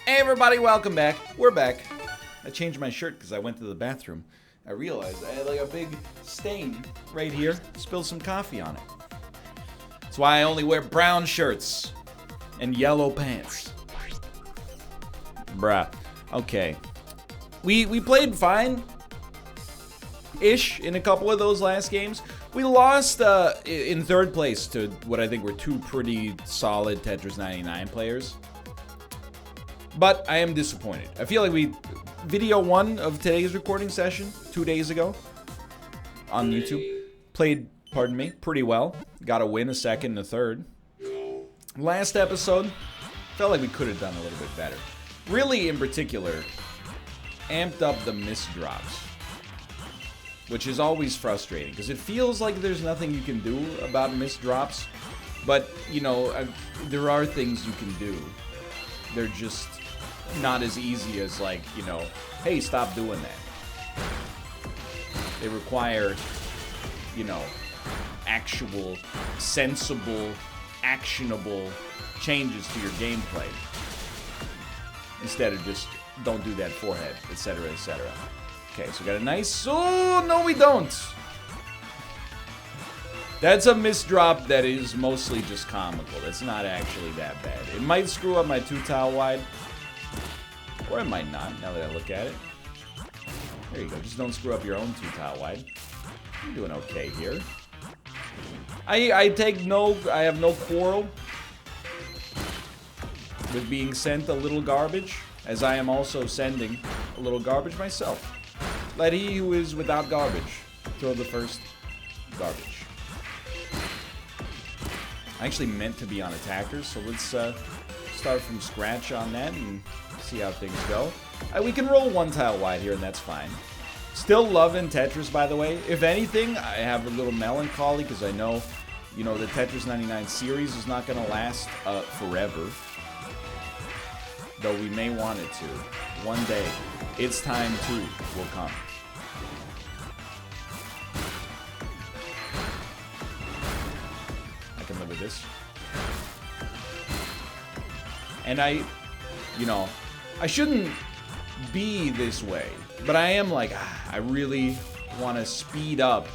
Hey everybody, welcome back. We're back. I changed my shirt because I went to the bathroom. I realized I had like a big stain right here. Spilled some coffee on it. That's why I only wear brown shirts and yellow pants. Bruh. Okay. We played fine-ish in a couple of those last games. We lost in third place to what I think were two pretty solid Tetris 99 players. But I am disappointed. I feel like video one of today's recording session, 2 days ago, on YouTube, played, pardon me, pretty well. Got a win, a second, and a third. Last episode, felt like we could have done a little bit better. Really, in particular, amped up the miss drops, which is always frustrating, because it feels like there's nothing you can do about miss drops, but, you know, there are things you can do. They're just not as easy as, like, you know, hey, stop doing that. They require, you know, actual, sensible, actionable changes to your gameplay instead of just don't do that forehead, etc., etc. Okay, so we got a nice... Oh, no, we don't! That's a misdrop that is mostly just comical. That's not actually that bad. It might screw up my 2-tile wide. Or it might not, now that I look at it. There you go. Just don't screw up your own 2-tile wide. I'm doing okay here. I have no quarrel with being sent a little garbage, as I am also sending a little garbage myself. Let he who is without garbage throw the first garbage. I actually meant to be on attackers, so let's start from scratch on that and see how things go. We can roll 1 tile wide here, and that's fine. Still loving Tetris, by the way. If anything, I have a little melancholy because I know, you know, the Tetris 99 series is not going to last forever. Though we may want it to. One day, its time too will come. I can live with this. And you know, I shouldn't be this way, but I am like, I really want to speed up.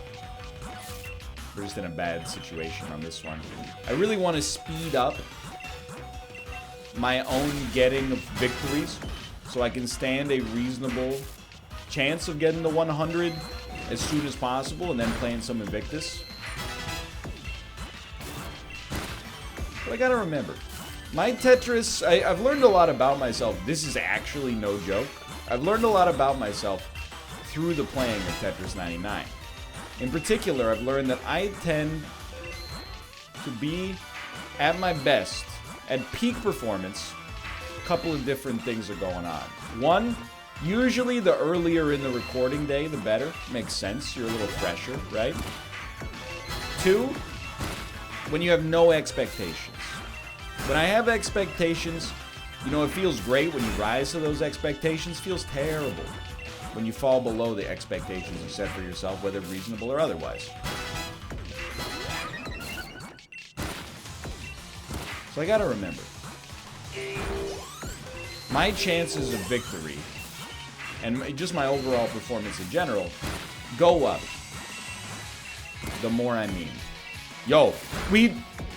We're just in a bad situation on this one. I really want to speed up my own getting of victories so I can stand a reasonable chance of getting to 100 as soon as possible and then playing some Invictus. But I gotta remember, my Tetris, I've learned a lot about myself. This is actually no joke. I've learned a lot about myself through the playing of Tetris 99. In particular, I've learned that I tend to be at my best, at peak performance. A couple of different things are going on. One, usually the earlier in the recording day, the better. Makes sense. You're a little fresher, right? Two, when you have no expectations. When I have expectations, you know, it feels great when you rise to those expectations. Feels terrible when you fall below the expectations you set for yourself, whether reasonable or otherwise. So I gotta remember, my chances of victory and just my overall performance in general go up the more I mean. Yo,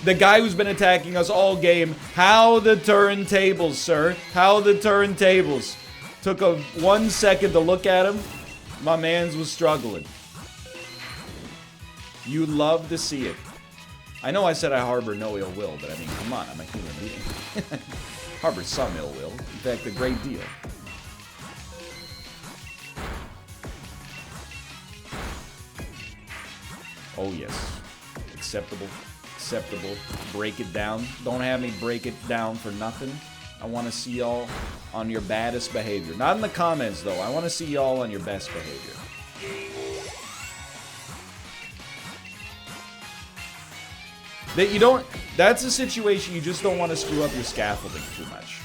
the guy who's been attacking us all game, how the turntables, sir. How the turntables. Took 1 second to look at him. My man's was struggling. You love to see it. I know I said I harbor no ill will, but I mean, come on, I'm a human being. Harbor some ill will. In fact, a great deal. Oh, yes. Acceptable. Acceptable. Break it down. Don't have me break it down for nothing. I want to see y'all on your baddest behavior. Not in the comments, though. I want to see y'all on your best behavior. That you don't... That's a situation you just don't want to screw up your scaffolding too much.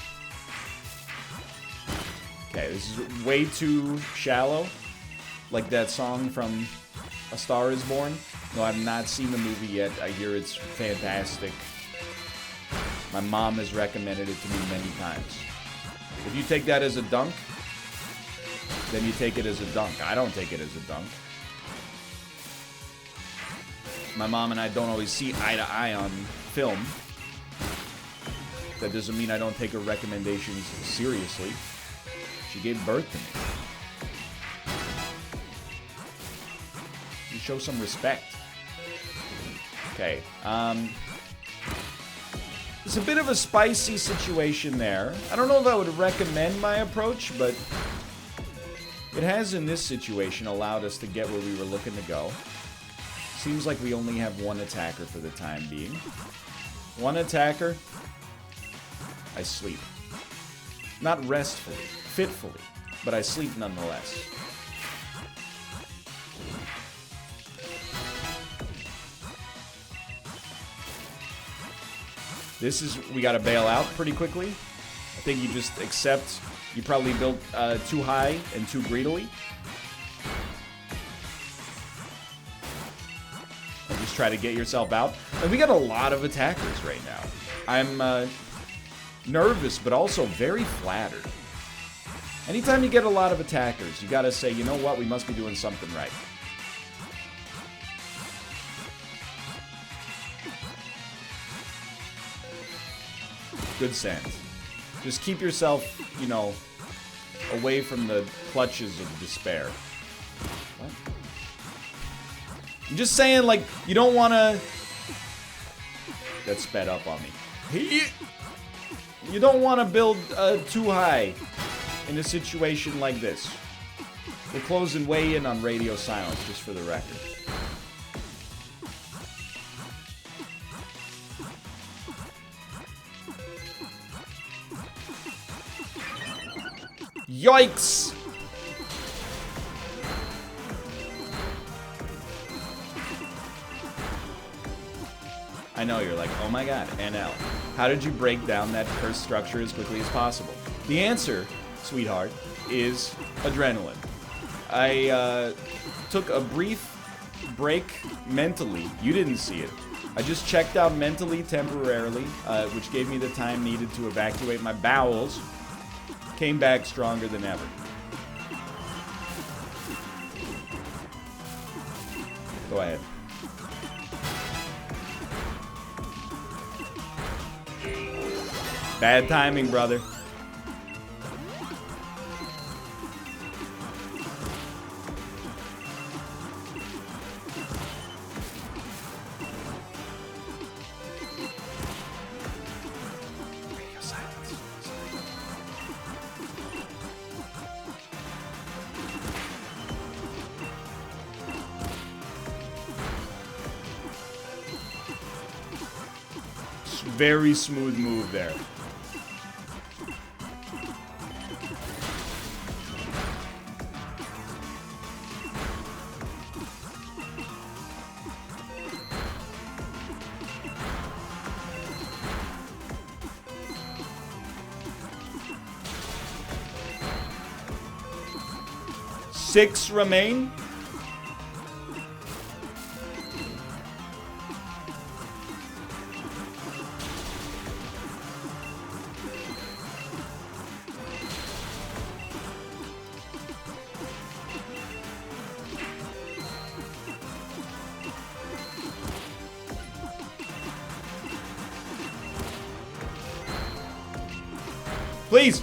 Okay, this is way too shallow. Like that song from A Star Is Born. No, I've not seen the movie yet. I hear it's fantastic. My mom has recommended it to me many times. If you take that as a dunk, then you take it as a dunk. I don't take it as a dunk. My mom and I don't always see eye to eye on film. That doesn't mean I don't take her recommendations seriously. She gave birth to me. You show some respect. Okay, it's a bit of a spicy situation there. I don't know if I would recommend my approach, but it has in this situation allowed us to get where we were looking to go. Seems like we only have one attacker for the time being. One attacker. I sleep. Not restfully, fitfully, but I sleep nonetheless. This is, we gotta bail out pretty quickly. I think you just accept, you probably built too high and too greedily. And just try to get yourself out. And we got a lot of attackers right now. I'm nervous, but also very flattered. Anytime you get a lot of attackers, you gotta say, you know what, we must be doing something right. Good send. Just keep yourself, you know, away from the clutches of despair. What? I'm just saying, like, you don't want to... That sped up on me. You don't want to build too high in a situation like this. We're closing way in on radio silence, just for the record. Yikes! I know, you're like, oh my god, NL. How did you break down that cursed structure as quickly as possible? The answer, sweetheart, is adrenaline. I took a brief break mentally. You didn't see it. I just checked out mentally temporarily, which gave me the time needed to evacuate my bowels. Came back stronger than ever. Go ahead. Bad timing, brother. Very smooth move there. Six remain. Please.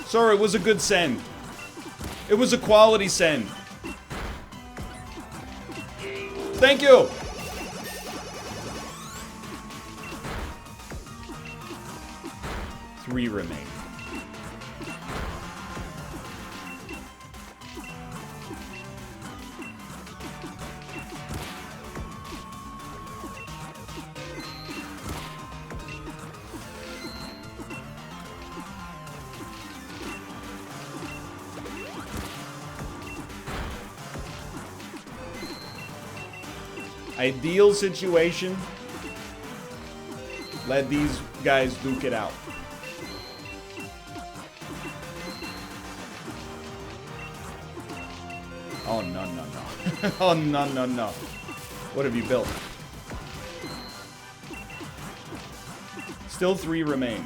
Sorry, it was a good send. It was a quality send. Thank you. Three remain. Ideal situation. Let these guys duke it out. Oh, no, no, no. Oh, no, no, no. What have you built? Still three remain.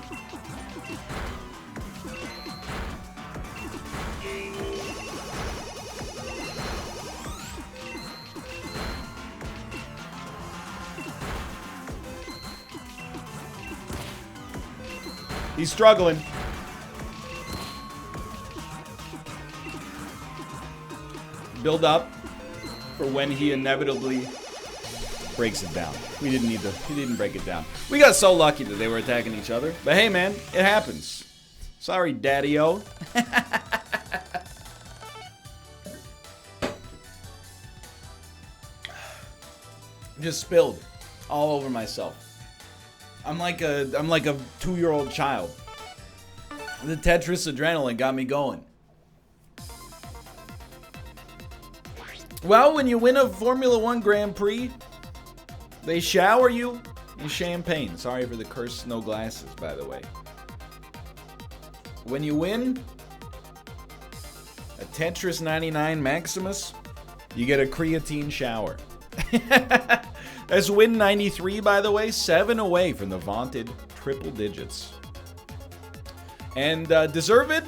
He's struggling. Build up for when he inevitably breaks it down. We didn't need to. He didn't break it down. We got so lucky that they were attacking each other. But hey, man, it happens. Sorry, Daddy-O. Just spilled all over myself. I'm like a 2-year-old child. The Tetris adrenaline got me going. Well, when you win a Formula 1 Grand Prix, they shower you in champagne. Sorry for the cursed no glasses, by the way. When you win a Tetris 99 Maximus, you get a creatine shower. That's win 93, by the way. 7 away from the vaunted triple digits. And deserved?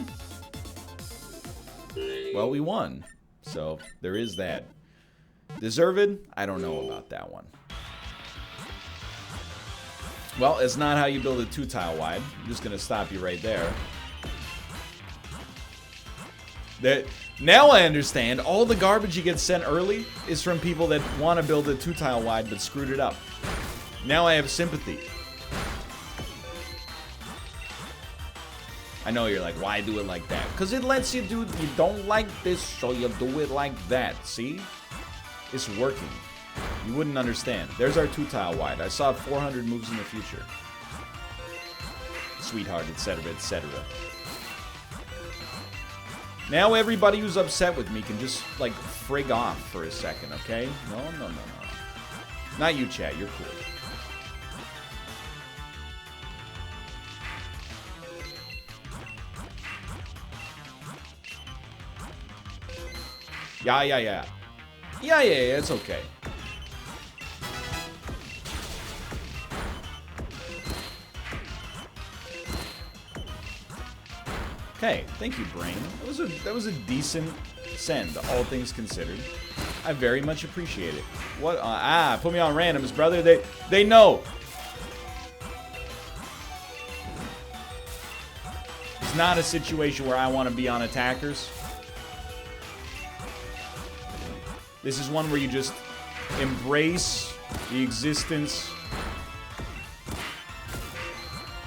Well, we won. So there is that. Deserved? I don't know about that one. Well, it's not how you build a 2-tile wide. I'm just going to stop you right there. Now I understand all the garbage you get sent early is from people that want to build a 2-tile wide but screwed it up. Now I have sympathy. I know you're like, why do it like that? Because it lets you do, you don't like this, so you do it like that. See? It's working. You wouldn't understand. There's our 2-tile wide. I saw 400 moves in the future. Sweetheart, etc., etc. Now everybody who's upset with me can just, like, frig off for a second, okay? No. Not you, chat. You're cool. Yeah. Yeah, it's okay. Okay, thank you, Brain. That was a decent send, all things considered. I very much appreciate it. What? Put me on randoms, brother. They know. It's not a situation where I want to be on attackers. This is one where you just embrace the existence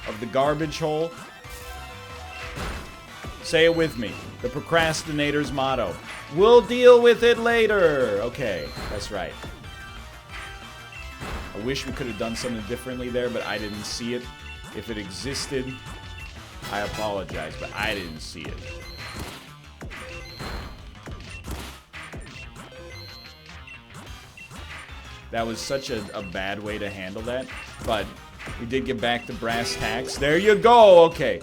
of the garbage hole. Say it with me. The procrastinator's motto. We'll deal with it later. Okay, that's right. I wish we could have done something differently there, but I didn't see it. If it existed, I apologize, but I didn't see it. That was such a bad way to handle that, but we did get back to brass tacks. There you go. Okay.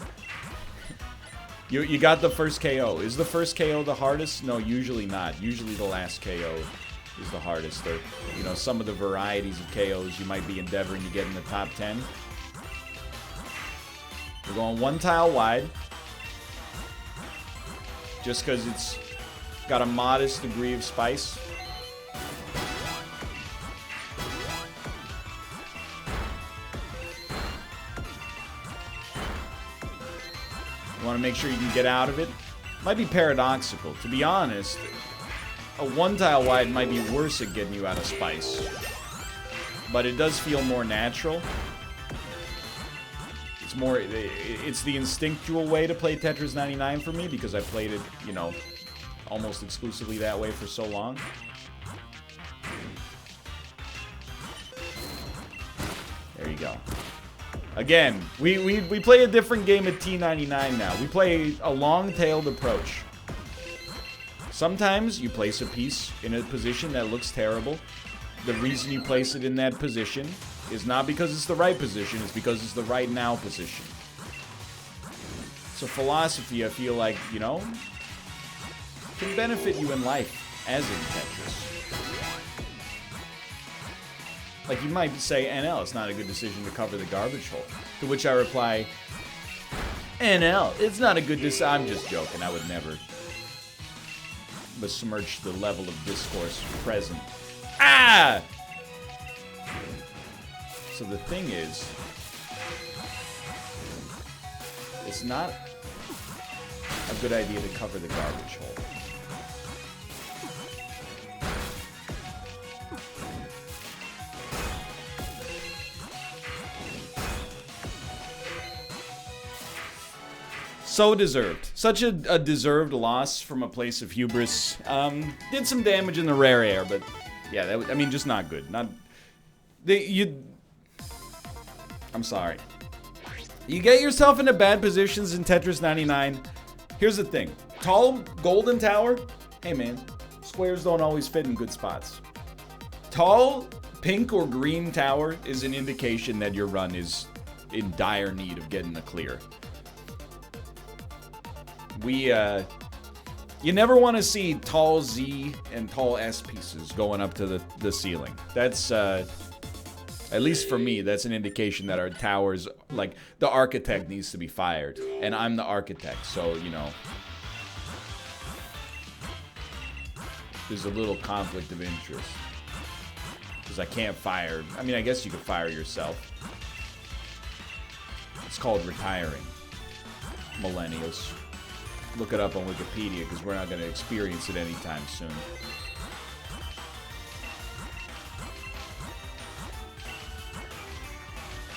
You got the first KO. Is the first KO the hardest? No, usually not. Usually the last KO is the hardest. Or, you know, some of the varieties of KOs you might be endeavoring to get in the top 10. We're going 1 tile wide. Just because it's got a modest degree of spice. You want to make sure you can get out of it. Might be paradoxical. To be honest, a 1 tile wide might be worse at getting you out of spice. But it does feel more natural. It's the instinctual way to play Tetris 99 for me because I played it, you know, almost exclusively that way for so long. There you go. Again, we play a different game at T99 now. We play a long-tailed approach. Sometimes you place a piece in a position that looks terrible. The reason you place it in that position is not because it's the right position, it's because it's the right now position. It's a philosophy I feel like, you know, can benefit you in life, as in Tetris. Like, you might say, NL, it's not a good decision to cover the garbage hole. To which I reply, NL, it's not a good decision. I'm just joking. I would never besmirch the level of discourse present. Ah! So the thing is, it's not a good idea to cover the garbage hole. So deserved. Such a deserved loss from a place of hubris. Did some damage in the rare air, but yeah, that, I mean, just not good. I'm sorry. You get yourself into bad positions in Tetris 99. Here's the thing. Tall golden tower, hey man, squares don't always fit in good spots. Tall pink or green tower is an indication that your run is in dire need of getting a clear. You never want to see tall Z and tall S pieces going up to the ceiling. That's, at least for me, that's an indication that our towers, like, the architect needs to be fired. And I'm the architect, so, you know, there's a little conflict of interest. Because I can't fire, I mean, I guess you could fire yourself. It's called retiring. Millennials. Look it up on Wikipedia, because we're not going to experience it anytime soon.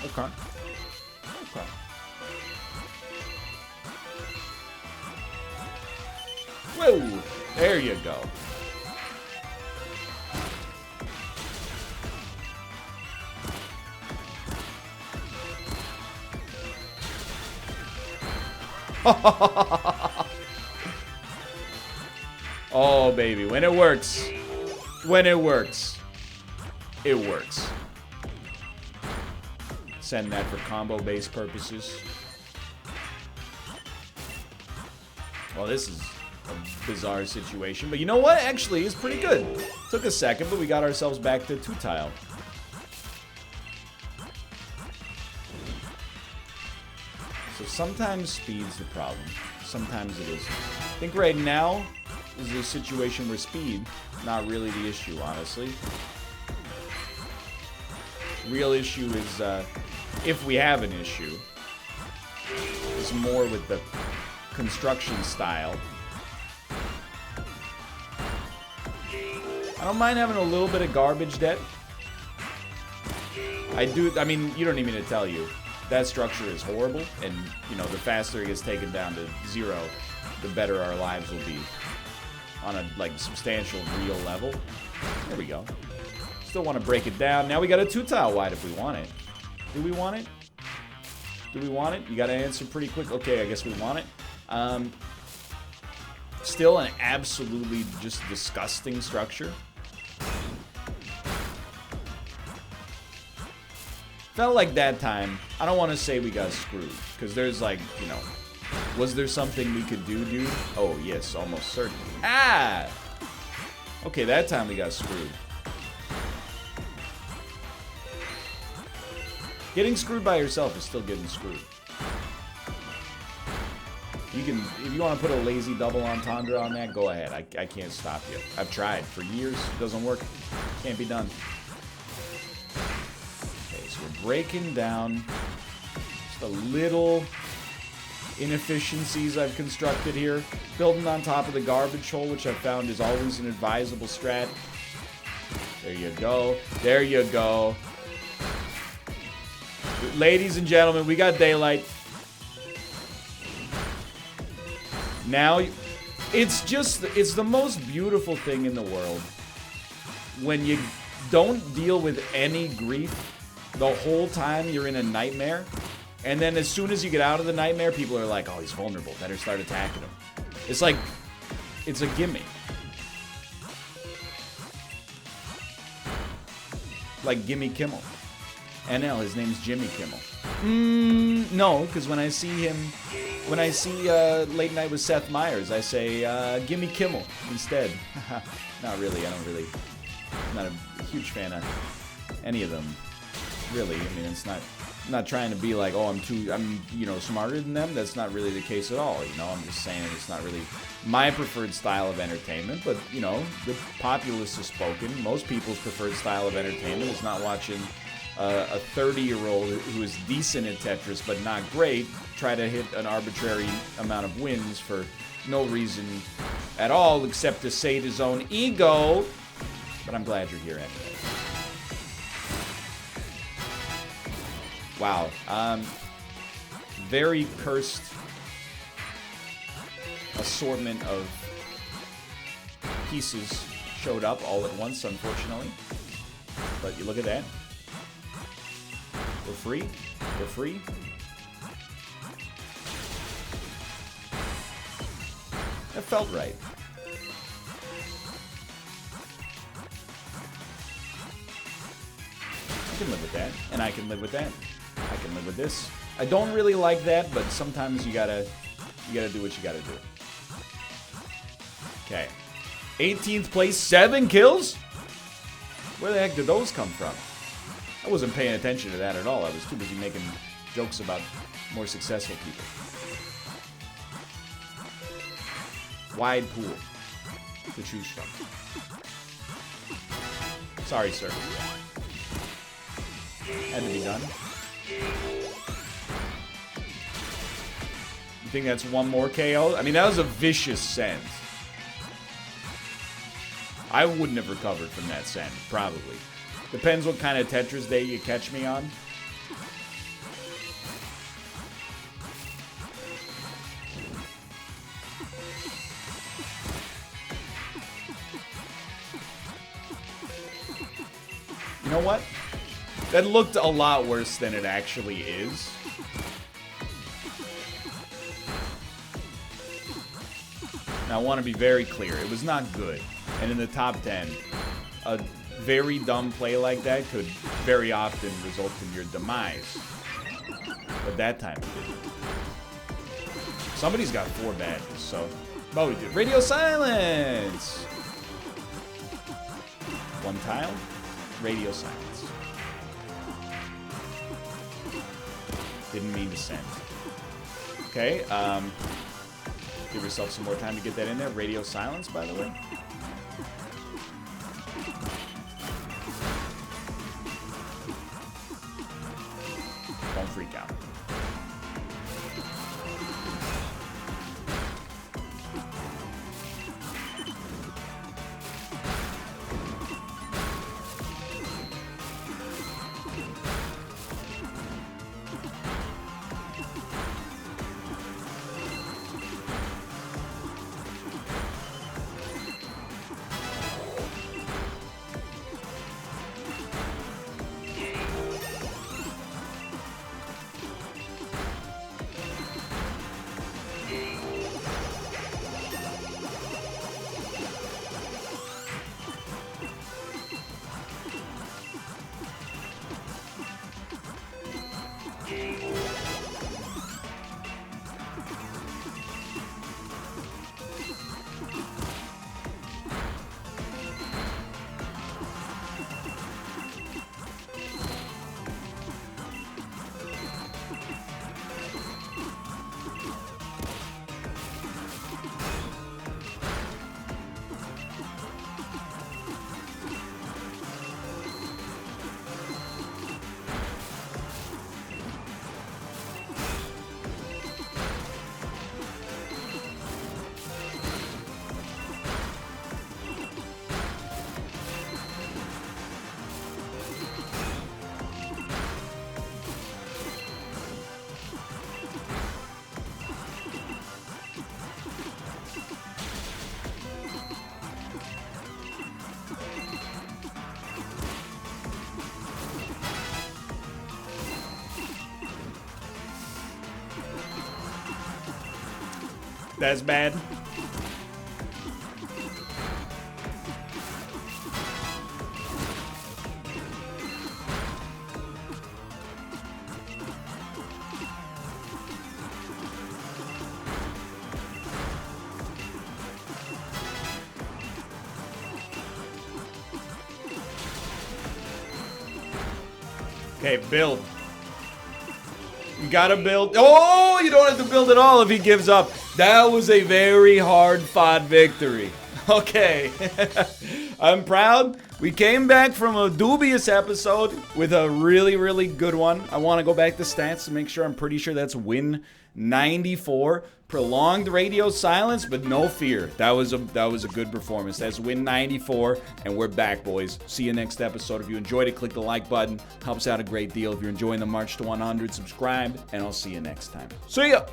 Okay. Okay. Whoa! There you go. Oh, baby. When it works. When it works. It works. Send that for combo-based purposes. Well, this is a bizarre situation. But you know what? Actually, it's pretty good. Took a second, but we got ourselves back to 2-tile. So sometimes speed's the problem. Sometimes it isn't. I think right now is a situation where speed, not really the issue, honestly. Real issue is, if we have an issue, is more with the construction style. I don't mind having a little bit of garbage debt. I mean, you don't need me to tell you. That structure is horrible, and, you know, the faster it gets taken down to 0, the better our lives will be. On a, like, substantial, real level. There we go. Still want to break it down. Now we got a 2-tile wide if we want it. Do we want it? Do we want it? You got to answer pretty quick. Okay, I guess we want it. Still an absolutely just disgusting structure. Felt like that time, I don't want to say we got screwed, because there's like, you know, was there something we could do, dude? Oh, yes, almost certainly. Ah! Okay, that time we got screwed. Getting screwed by yourself is still getting screwed. You can, if you want to put a lazy double entendre on that, go ahead. I can't stop you. I've tried for years. It doesn't work. Can't be done. Okay, so we're breaking down just a little inefficiencies I've constructed here. Building on top of the garbage hole, which I've found is always an advisable strat. There you go. There you go. Ladies and gentlemen, we got daylight. Now, it's the most beautiful thing in the world when you don't deal with any grief the whole time you're in a nightmare, and then as soon as you get out of the nightmare, people are like, oh, he's vulnerable, better start attacking him. It's like, it's a gimme. Like Gimme Kimmel. NL, his name's Jimmy Kimmel. No, because when I see Late Night with Seth Meyers, I say, Gimme Kimmel instead. Not really, I'm not a huge fan of any of them, really. I mean, it's not, I'm not trying to be like, oh, I'm you know, smarter than them. That's not really the case at all, you know. I'm just saying it's not really my preferred style of entertainment, but, you know, the populace has spoken. Most people's preferred style of entertainment is not watching a 30-year-old who is decent at Tetris but not great try to hit an arbitrary amount of wins for no reason at all except to sate his own ego. But I'm glad you're here anyway. Wow. Very cursed assortment of pieces showed up all at once, unfortunately. But you look at that. We're free. We're free. That felt right. I can live with that. And I can live with that. I can live with this. I don't really like that, but sometimes you gotta do what you gotta do. Okay. 18th place, 7 kills? Where the heck did those come from? I wasn't paying attention to that at all. I was too busy making jokes about more successful people. Wide pool to choose from. Sorry, sir. Had to be done. You think that's one more KO? I mean, that was a vicious send. I wouldn't have recovered from that send, probably. Depends what kind of Tetris day you catch me on. You know what? That looked a lot worse than it actually is. Now, I want to be very clear. It was not good. And in the top 10, a very dumb play like that could very often result in your demise. But that time it didn't. Somebody's got 4 badges, so... Oh, we did. Radio silence! 1 tile. Radio silence. Didn't mean to send. Okay, give yourself some more time to get that in there. Radio silence, by the way. Don't freak out. That's bad. Okay, build. You gotta build. Oh, you don't have to build at all if he gives up. That was a very hard-fought victory. Okay. I'm proud. We came back from a dubious episode with a really, really good one. I want to go back to stats to make sure. I'm pretty sure that's win 94. Prolonged radio silence, but no fear. That was a good performance. That's win 94, and we're back, boys. See you next episode. If you enjoyed it, click the like button. Helps out a great deal. If you're enjoying the march to 100, subscribe, and I'll see you next time. See ya!